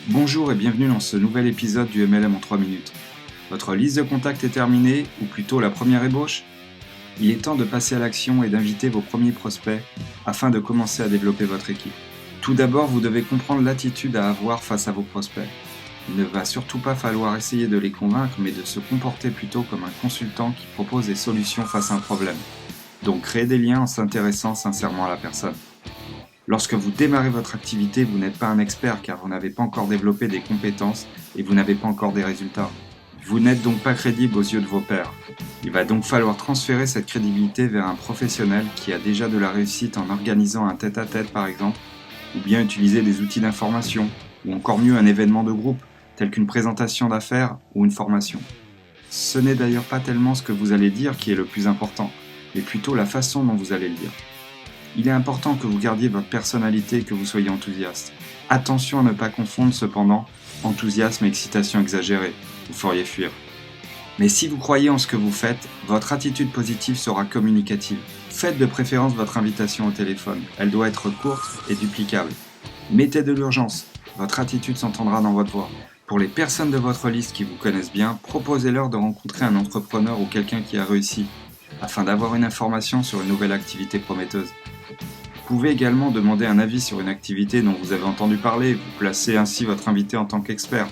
Bonjour et bienvenue dans ce nouvel épisode du MLM en 3 minutes. Votre liste de contacts est terminée, ou plutôt la première ébauche ? Il est temps de passer à l'action et d'inviter vos premiers prospects afin de commencer à développer votre équipe. Tout d'abord, vous devez comprendre l'attitude à avoir face à vos prospects. Il ne va surtout pas falloir essayer de les convaincre, mais de se comporter plutôt comme un consultant qui propose des solutions face à un problème. Donc créez des liens en s'intéressant sincèrement à la personne. Lorsque vous démarrez votre activité, vous n'êtes pas un expert car vous n'avez pas encore développé des compétences et vous n'avez pas encore des résultats. Vous n'êtes donc pas crédible aux yeux de vos pairs. Il va donc falloir transférer cette crédibilité vers un professionnel qui a déjà de la réussite en organisant un tête-à-tête par exemple, ou bien utiliser des outils d'information, ou encore mieux un événement de groupe, tel qu'une présentation d'affaires ou une formation. Ce n'est d'ailleurs pas tellement ce que vous allez dire qui est le plus important, mais plutôt la façon dont vous allez le dire. Il est important que vous gardiez votre personnalité et que vous soyez enthousiaste. Attention à ne pas confondre cependant enthousiasme et excitation exagérée, vous feriez fuir. Mais si vous croyez en ce que vous faites, votre attitude positive sera communicative. Faites de préférence votre invitation au téléphone, elle doit être courte et duplicable. Mettez de l'urgence, votre attitude s'entendra dans votre voix. Pour les personnes de votre liste qui vous connaissent bien, proposez-leur de rencontrer un entrepreneur ou quelqu'un qui a réussi, afin d'avoir une information sur une nouvelle activité prometteuse. Vous pouvez également demander un avis sur une activité dont vous avez entendu parler, vous placez ainsi votre invité en tant qu'expert.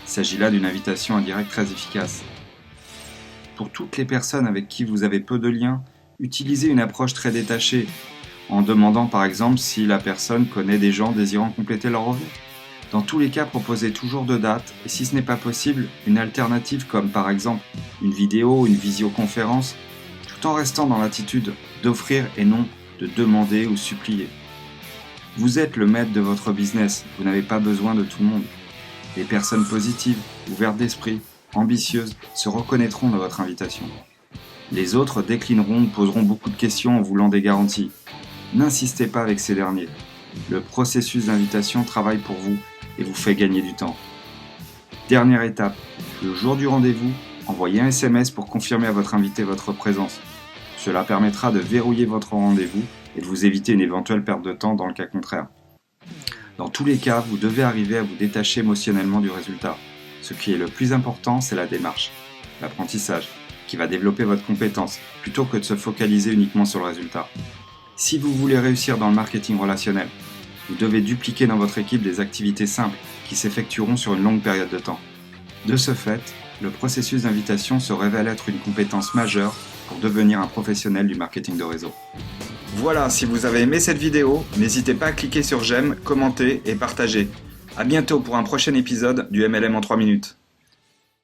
Il s'agit là d'une invitation indirecte très efficace. Pour toutes les personnes avec qui vous avez peu de liens, utilisez une approche très détachée, en demandant par exemple si la personne connaît des gens désirant compléter leur revenu. Dans tous les cas, proposez toujours deux dates, et si ce n'est pas possible, une alternative comme par exemple une vidéo ou une visioconférence, tout en restant dans l'attitude d'offrir et non de demander ou supplier. Vous êtes le maître de votre business, vous n'avez pas besoin de tout le monde. Les personnes positives, ouvertes d'esprit, ambitieuses, se reconnaîtront dans votre invitation. Les autres déclineront ou poseront beaucoup de questions en voulant des garanties. N'insistez pas avec ces derniers. Le processus d'invitation travaille pour vous et vous fait gagner du temps. Dernière étape, le jour du rendez-vous, envoyez un SMS pour confirmer à votre invité votre présence. Cela permettra de verrouiller votre rendez-vous et de vous éviter une éventuelle perte de temps dans le cas contraire. Dans tous les cas, vous devez arriver à vous détacher émotionnellement du résultat. Ce qui est le plus important, c'est la démarche, l'apprentissage, qui va développer votre compétence, plutôt que de se focaliser uniquement sur le résultat. Si vous voulez réussir dans le marketing relationnel, vous devez dupliquer dans votre équipe des activités simples qui s'effectueront sur une longue période de temps. De ce fait, le processus d'invitation se révèle être une compétence majeure pour devenir un professionnel du marketing de réseau. Voilà, si vous avez aimé cette vidéo, n'hésitez pas à cliquer sur j'aime, commenter et partager. À bientôt pour un prochain épisode du MLM en 3 minutes.